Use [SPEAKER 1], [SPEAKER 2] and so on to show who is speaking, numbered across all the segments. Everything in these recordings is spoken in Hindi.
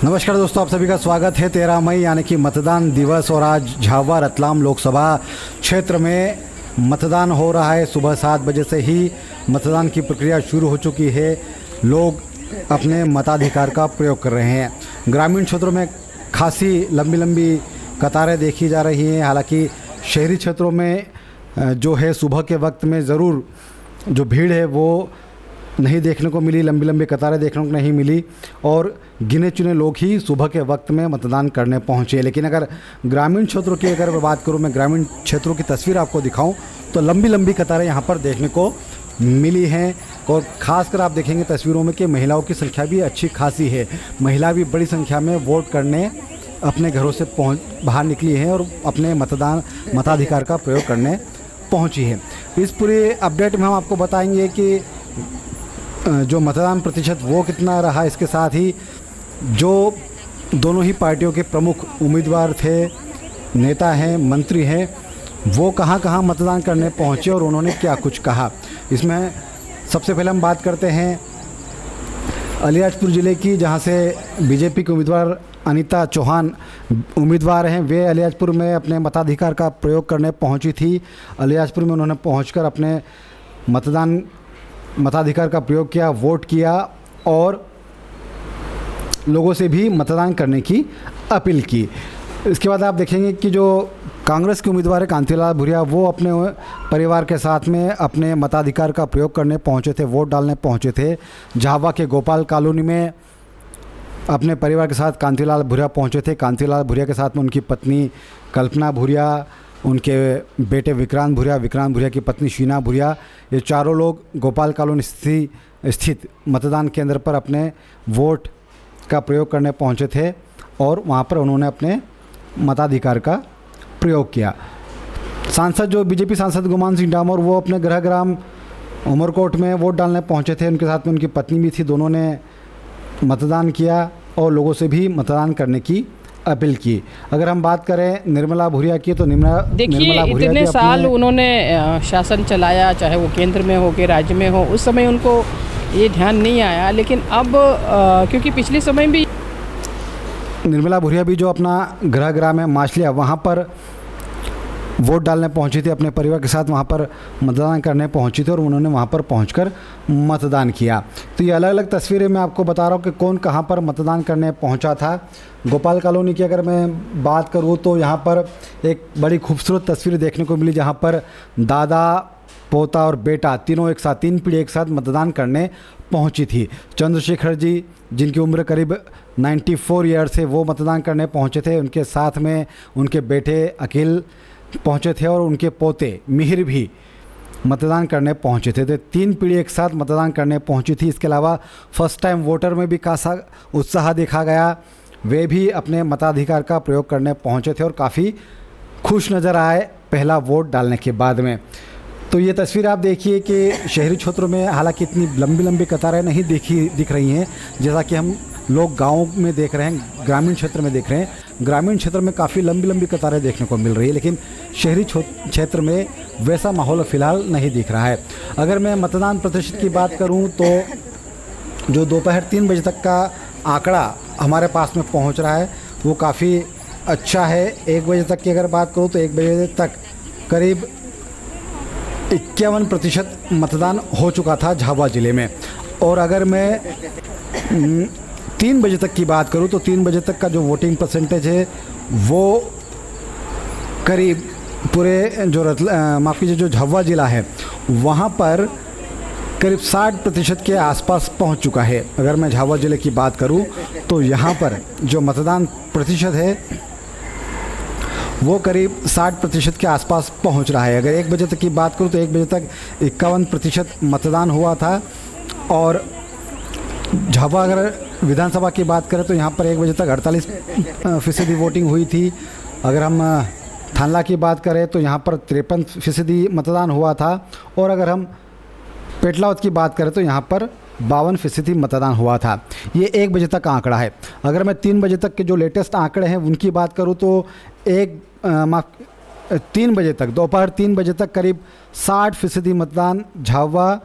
[SPEAKER 1] नमस्कार दोस्तों, आप सभी का स्वागत है। 13 मई यानी कि मतदान दिवस और आज झाबुआ रतलाम लोकसभा क्षेत्र में मतदान हो रहा है। सुबह 7 बजे से ही मतदान की प्रक्रिया शुरू हो चुकी है। लोग अपने मताधिकार का प्रयोग कर रहे हैं। ग्रामीण क्षेत्रों में खासी लंबी लंबी कतारें देखी जा रही हैं। हालांकि शहरी क्षेत्रों में जो है सुबह के वक्त में ज़रूर जो भीड़ है वो नहीं देखने को मिली, लंबी लंबी कतारें देखने को नहीं मिली और गिने चुने लोग ही सुबह के वक्त में मतदान करने पहुंचे। लेकिन अगर ग्रामीण क्षेत्रों की अगर बात करूं, मैं ग्रामीण क्षेत्रों की तस्वीर आपको दिखाऊं तो लंबी लंबी कतारें यहां पर देखने को मिली हैं। और ख़ासकर आप देखेंगे तस्वीरों में कि महिलाओं की संख्या भी अच्छी खासी है। महिला भी बड़ी संख्या में वोट करने अपने घरों से बाहर निकली हैं और अपने मताधिकार का प्रयोग करने पहुँची है। इस पूरे अपडेट में हम आपको बताएंगे कि जो मतदान प्रतिशत वो कितना रहा, इसके साथ ही जो दोनों ही पार्टियों के प्रमुख उम्मीदवार थे, नेता हैं, मंत्री हैं, वो कहाँ कहाँ मतदान करने पहुँचे और उन्होंने क्या कुछ कहा। इसमें सबसे पहले हम बात करते हैं अलीराजपुर ज़िले की, जहाँ से बीजेपी के उम्मीदवार अनीता चौहान उम्मीदवार हैं। वे अलीराजपुर में अपने मताधिकार का प्रयोग करने पहुँची थी। अलीराजपुर में उन्होंने पहुँचकर अपने मताधिकार का प्रयोग किया, वोट किया और लोगों से भी मतदान करने की अपील की। इसके बाद आप देखेंगे कि जो कांग्रेस के उम्मीदवार है कांतिलाल भूरिया, वो अपने परिवार के साथ में अपने मताधिकार का प्रयोग करने पहुंचे थे, वोट डालने पहुंचे थे। झाबुआ के गोपाल कॉलोनी में अपने परिवार के साथ कांतिलाल भूरिया पहुंचे थे। कांतिलाल भूरिया के साथ में उनकी पत्नी कल्पना भूरिया, उनके बेटे विक्रांत भूरिया की पत्नी शीना भूरिया, ये चारों लोग गोपाल कॉलोनी स्थित मतदान केंद्र पर अपने वोट का प्रयोग करने पहुंचे थे और वहां पर उन्होंने अपने मताधिकार का प्रयोग किया। सांसद जो बीजेपी सांसद गुमान सिंह डामोर, वो अपने गृह ग्राम उमरकोट में वोट डालने पहुंचे थे। उनके साथ में उनकी पत्नी भी थी। दोनों ने मतदान किया और लोगों से भी मतदान करने की अपील की। अगर हम बात करें निर्मला भूरिया की, तो निर्मला भूरिया
[SPEAKER 2] इतने साल उन्होंने शासन चलाया, चाहे वो केंद्र में हो के राज्य में हो, उस समय उनको ये ध्यान नहीं आया। लेकिन अब क्योंकि पिछले समय भी
[SPEAKER 1] निर्मला भूरिया भी जो अपना गृह ग्राम है माछलिया, वहाँ पर वोट डालने पहुंची थी अपने परिवार के साथ, वहाँ पर मतदान करने पहुंची थी और उन्होंने वहाँ पर पहुंचकर मतदान किया। तो ये अलग अलग तस्वीरें मैं आपको बता रहा हूँ कि कौन कहाँ पर मतदान करने पहुंचा था। गोपाल कॉलोनी की अगर मैं बात करूँ तो यहाँ पर एक बड़ी खूबसूरत तस्वीर देखने को मिली, जहाँ पर दादा, पोता और बेटा तीनों एक साथ, 3 पीढ़ी एक साथ मतदान करने पहुंची थी। चंद्रशेखर जी, जिनकी उम्र करीब 94 ईयर्स है, वो मतदान करने पहुंचे थे। उनके साथ में उनके बेटे अखिल पहुंचे थे और उनके पोते मिहिर भी मतदान करने पहुंचे थे। तो 3 पीढ़ी एक साथ मतदान करने पहुंची थी। इसके अलावा फर्स्ट टाइम वोटर में भी खासा उत्साह देखा गया। वे भी अपने मताधिकार का प्रयोग करने पहुंचे थे और काफ़ी खुश नज़र आए पहला वोट डालने के बाद में। तो ये तस्वीर आप देखिए कि शहरी क्षेत्रों में हालांकि इतनी लंबी लंबी कतारें नहीं दिख रही हैं जैसा कि हम लोग गाँव में देख रहे हैं, ग्रामीण क्षेत्र में देख रहे हैं। ग्रामीण क्षेत्र में काफ़ी लंबी लंबी कतारें देखने को मिल रही है, लेकिन शहरी क्षेत्र में वैसा माहौल फ़िलहाल नहीं दिख रहा है। अगर मैं मतदान प्रतिशत की बात करूं तो जो दोपहर 3 बजे तक का आंकड़ा हमारे पास में पहुंच रहा है वो काफ़ी अच्छा है। 1 बजे तक की अगर बात करूं तो 1 बजे तक करीब 51% मतदान हो चुका था झाबुआ ज़िले में। और अगर मैं 3 बजे तक की बात करूं तो 3 बजे तक का जो वोटिंग परसेंटेज है वो करीब पूरे जो माफ़ कीजिए जो झाबुआ ज़िला है वहाँ पर करीब 60% के आसपास पहुँच चुका है। अगर मैं झाबुआ ज़िले की बात करूं तो यहाँ पर जो मतदान प्रतिशत है वो करीब 60% के आसपास पहुँच रहा है। अगर 1 बजे तक की बात करूं तो 1 बजे तक 51% मतदान हुआ था। और झाबुआ अगर विधानसभा की बात करें तो यहाँ पर 1 बजे तक 48% वोटिंग हुई थी। अगर हम थानला की बात करें तो यहाँ पर 53% मतदान हुआ था। और अगर हम पेटलावद की बात करें तो यहाँ पर 52% मतदान हुआ था। ये 1 बजे तक का आंकड़ा है। अगर मैं 3 बजे तक के जो लेटेस्ट आंकड़े हैं उनकी बात करूँ तो 3 बजे तक, दोपहर 3 बजे तक करीब 60% मतदान झाबुआ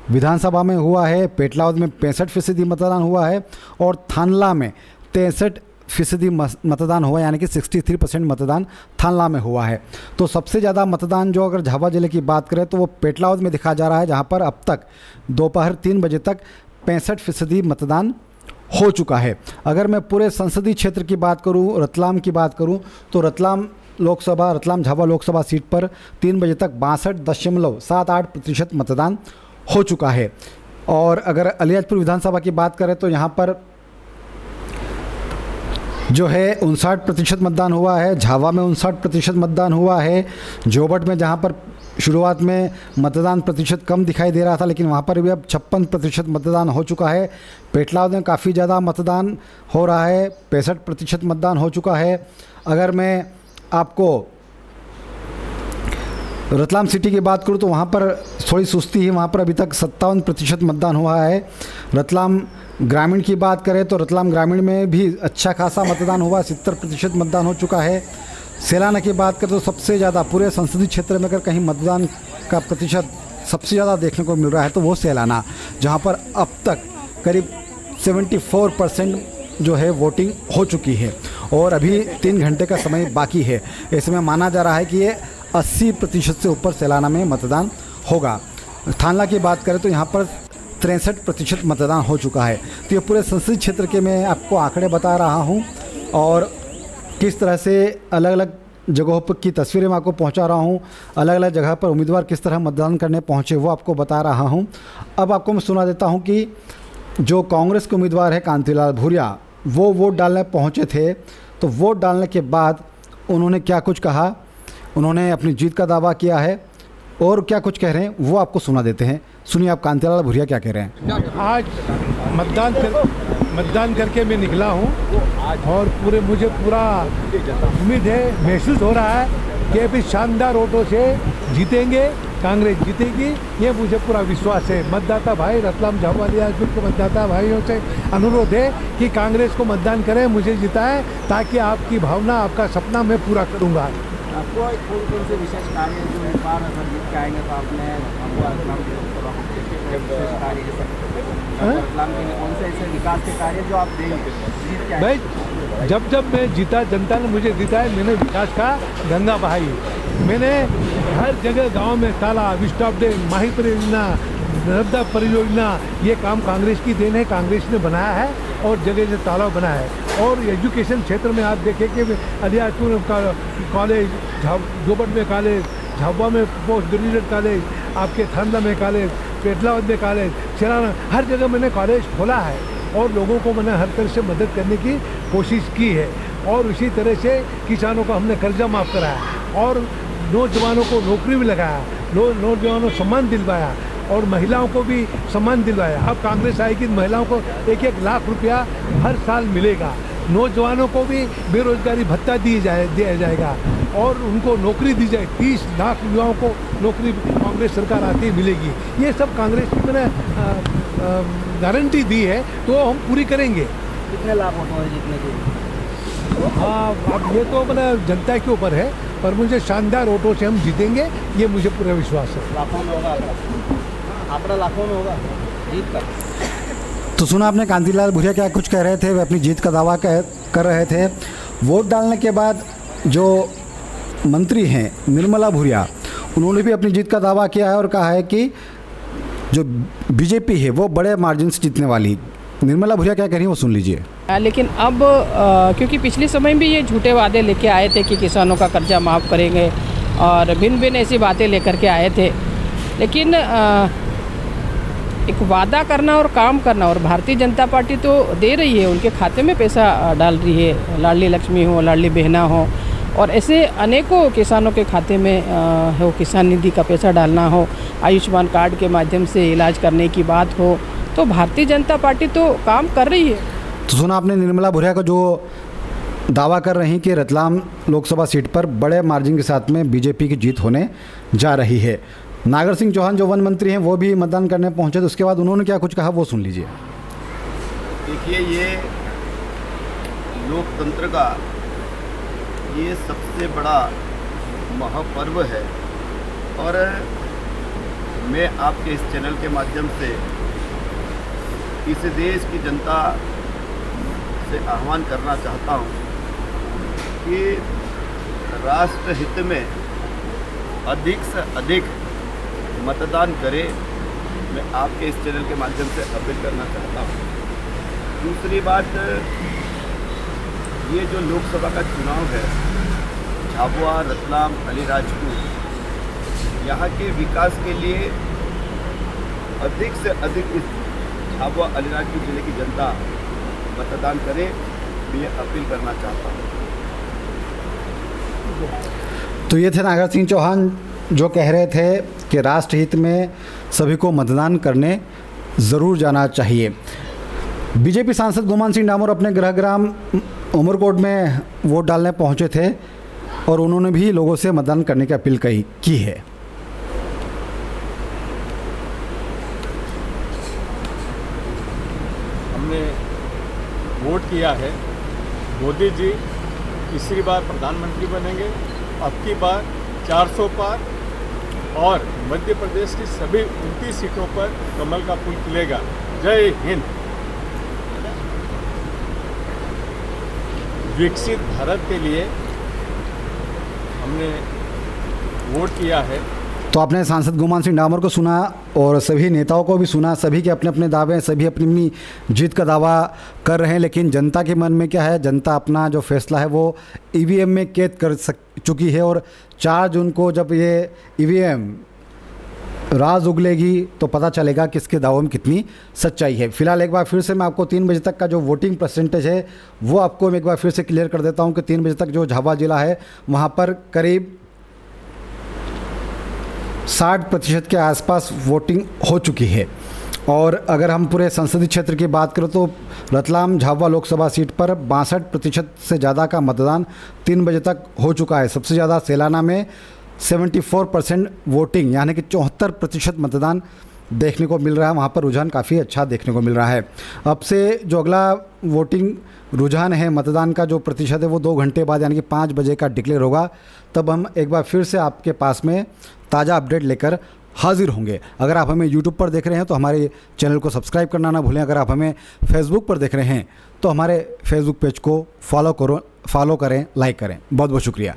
[SPEAKER 1] विधानसभा में हुआ है, पेटलावद में 65% मतदान हुआ है और थानला में 63% मतदान हुआ, यानी कि 63% मतदान थानला में हुआ है। तो सबसे ज़्यादा मतदान जो अगर झाबुआ जिले की बात करें तो वो पेटलावद में दिखा जा रहा है, जहाँ पर अब तक दोपहर 3 बजे तक 65% मतदान हो चुका है। अगर मैं पूरे संसदीय क्षेत्र की बात करूं, रतलाम की बात करूं, तो रतलाम झाबुआ लोकसभा सीट पर 3 बजे तक 62.78% मतदान हो चुका है। और अगर अलियाजपुर विधानसभा की बात करें तो यहाँ पर जो है 59% मतदान हुआ है, झावा में 59% मतदान हुआ है, जोबट में जहाँ पर शुरुआत में मतदान प्रतिशत कम दिखाई दे रहा था लेकिन वहाँ पर भी अब 56% मतदान हो चुका है। पेटलावद में काफ़ी ज़्यादा मतदान हो रहा है, 65% मतदान हो चुका है। अगर मैं आपको रतलाम सिटी की बात करूँ तो वहाँ पर थोड़ी सुस्ती है, वहाँ पर अभी तक 57% मतदान हुआ है। रतलाम ग्रामीण की बात करें तो रतलाम ग्रामीण में भी अच्छा खासा मतदान हुआ, 70% मतदान हो चुका है। सेलाना की बात करें तो सबसे ज़्यादा पूरे संसदीय क्षेत्र में अगर कहीं मतदान का प्रतिशत सबसे ज़्यादा देखने को मिल रहा है तो वो सेलाना, जहाँ पर अब तक करीब 74% जो है वोटिंग हो चुकी है और अभी 3 घंटे का समय बाकी है। इसमें माना जा रहा है कि ये 80% से ऊपर सेलाना में मतदान होगा। थानला की बात करें तो यहाँ पर 63% मतदान हो चुका है। तो ये पूरे संसदीय क्षेत्र के मैं आपको आंकड़े बता रहा हूँ और किस तरह से अलग अलग जगहों पर की तस्वीरें मैं आपको पहुंचा रहा हूं, अलग अलग जगह पर उम्मीदवार किस तरह मतदान करने पहुंचे वो आपको बता रहा हूं। अब आपको मैं सुना देता हूं कि जो कांग्रेस के उम्मीदवार है कांतिलाल भूरिया, वो वोट डालने पहुंचे थे, तो वोट डालने के बाद उन्होंने क्या कुछ कहा, उन्होंने अपनी जीत का दावा किया है और क्या कुछ कह रहे हैं वो आपको सुना देते हैं। सुनिए आप कांतिलाल भूरिया क्या कह रहे हैं।
[SPEAKER 3] आज मतदान करके मैं निकला हूँ और मुझे पूरा उम्मीद है, महसूस हो रहा है कि अभी शानदार वोटों से जीतेंगे, कांग्रेस जीतेगी, ये मुझे पूरा विश्वास है। मतदाता भाई, रतलाम झाबुआ अलियाजपुर के मतदाता भाइयों से अनुरोध है कि कांग्रेस को मतदान करें, मुझे जिताएं, ताकि आपकी भावना, आपका सपना मैं पूरा करूँगा।
[SPEAKER 4] आपको कौन से विशेष कार्य जो इस बार अगर जीत के आएंगे तो आपने रतलाम के विशेष कार्य रतलाम के लिए कौन से ऐसे विकास के कार्य जो आप देंगे जीत के
[SPEAKER 3] भाई? जब मैं जीता, जनता ने मुझे जीता है, मैंने विकास का गंगा बहाई। मैंने हर जगह गांव में तालाब, स्टॉप डैम, माही परियोजना, नर्मदा परियोजना, ये काम कांग्रेस की देन है, कांग्रेस ने बनाया है और जगह जगह तालाब बनाया है। और एजुकेशन क्षेत्र में आप देखें कि अलियाजपुर कॉलेज, जोबट में कॉलेज, झाबुआ में पोस्ट ग्रेजुएट कॉलेज, आपके थानला में कॉलेज, पेटलावद में कॉलेज, सेलाना, हर जगह मैंने कॉलेज खोला है और लोगों को मैंने हर तरह से मदद करने की कोशिश की है। और इसी तरह से किसानों का हमने कर्जा माफ़ कराया और नौजवानों को नौकरी भी लगाया, नौजवानों को सम्मान दिलवाया और महिलाओं को भी सम्मान दिलवाया। अब कांग्रेस आएगी, महिलाओं को 1-1 लाख रुपया हर साल मिलेगा, नौजवानों को भी बेरोजगारी भत्ता दिया जाएगा और उनको नौकरी दी जाए। 30 लाख युवाओं को नौकरी कांग्रेस सरकार आती मिलेगी। ये सब कांग्रेस की मैंने गारंटी दी है, तो हम पूरी करेंगे।
[SPEAKER 4] कितने लाख वोट है जीतने के?
[SPEAKER 3] हाँ, अब ये तो मतलब जनता के ऊपर है, पर मुझे शानदार वोटों से हम जीतेंगे, ये मुझे पूरा विश्वास है।
[SPEAKER 4] लाखों में होगा आंकड़ा, लाखों में होगा जीत का।
[SPEAKER 1] तो सुना आपने कांतिलाल भूरिया क्या कुछ कह रहे थे, वे अपनी जीत का दावा कर रहे थे। वोट डालने के बाद जो मंत्री हैं निर्मला भूरिया, उन्होंने भी अपनी जीत का दावा किया है और कहा है कि जो बीजेपी है वो बड़े मार्जिन से जीतने वाली। निर्मला भूरिया क्या कह रही है वो सुन लीजिए।
[SPEAKER 2] लेकिन अब क्योंकि पिछले समय भी ये झूठे वादे लेके आए थे कि किसानों का कर्जा माफ़ करेंगे और भिन्न ऐसी बातें लेकर के आए थे, लेकिन एक वादा करना और काम करना, और भारतीय जनता पार्टी तो दे रही है, उनके खाते में पैसा डाल रही है, लाडली लक्ष्मी हो, लाडली बहना हो, और ऐसे अनेकों किसानों के खाते में हो, किसान निधि का पैसा डालना हो, आयुष्मान कार्ड के माध्यम से इलाज करने की बात हो, तो भारतीय जनता पार्टी तो काम कर रही है।
[SPEAKER 1] तो सुना आपने निर्मला भूरिया को जो दावा कर रही कि रतलाम लोकसभा सीट पर बड़े मार्जिन के साथ में बीजेपी की जीत होने जा रही है। नागर सिंह चौहान जो वन मंत्री हैं वो भी मतदान करने पहुंचे, तो उसके बाद उन्होंने क्या कुछ कहा वो सुन लीजिए।
[SPEAKER 5] देखिए, ये लोकतंत्र का ये सबसे बड़ा महापर्व है और मैं आपके इस चैनल के माध्यम से इस देश की जनता से आह्वान करना चाहता हूँ कि राष्ट्र हित में अधिक से अधिक मतदान करें। मैं आपके इस चैनल के माध्यम से अपील करना चाहता हूँ। दूसरी बात, ये जो लोकसभा का चुनाव है, झाबुआ, रतलाम, अलीराजपुर, यहाँ के विकास के लिए अधिक से अधिक इस झाबुआ अलीराजपुर जिले की जनता मतदान करे, मैं ये अपील करना चाहता हूँ।
[SPEAKER 1] तो ये थे नागर सिंह चौहान जो कह रहे थे कि राष्ट्रहित में सभी को मतदान करने ज़रूर जाना चाहिए। बीजेपी सांसद गुमान सिंह डामोर अपने गृहग्राम उमरकोट में वोट डालने पहुंचे थे और उन्होंने भी लोगों से मतदान करने की अपील की है।
[SPEAKER 6] हमने वोट किया है, मोदी जी तीसरी बार प्रधानमंत्री बनेंगे, अब की बार 400 पार और मध्य प्रदेश की सभी 29 सीटों पर कमल का फूल खिलेगा। जय हिंद। विकसित भारत के लिए हमने वोट किया है।
[SPEAKER 1] तो आपने सांसद गुमान सिंह डामोर को सुना और सभी नेताओं को भी सुना। सभी के अपने अपने दावे हैं, सभी अपनी अपनी जीत का दावा कर रहे हैं, लेकिन जनता के मन में क्या है, जनता अपना जो फैसला है वो ईवीएम में कैद कर चुकी है और 4 जून को जब ये ईवीएम राज उगलेगी तो पता चलेगा कि इसके दावों में कितनी सच्चाई है। फिलहाल एक बार फिर से मैं आपको 3 बजे तक का जो वोटिंग परसेंटेज है वो आपको मैं एक बार फिर से क्लियर कर देता हूं कि 3 बजे तक जो झाबुआ जिला है वहां पर करीब 60% के आसपास वोटिंग हो चुकी है। और अगर हम पूरे संसदीय क्षेत्र की बात करें तो रतलाम झाबुआ लोकसभा सीट पर 62% से ज़्यादा का मतदान 3 बजे तक हो चुका है। सबसे ज़्यादा सेलाना में 74% वोटिंग यानी कि 74% मतदान देखने को मिल रहा है। वहाँ पर रुझान काफ़ी अच्छा देखने को मिल रहा है। अब से जो अगला वोटिंग रुझान है, मतदान का जो प्रतिशत है वो 2 घंटे बाद यानी कि 5 बजे का डिक्लेयर होगा। तब हम एक बार फिर से आपके पास में ताज़ा अपडेट लेकर हाजिर होंगे। अगर आप हमें YouTube पर देख रहे हैं तो हमारे चैनल को सब्सक्राइब करना ना भूलें। अगर आप हमें Facebook पर देख रहे हैं तो हमारे Facebook पेज को फॉलो करें, लाइक करें। बहुत बहुत शुक्रिया।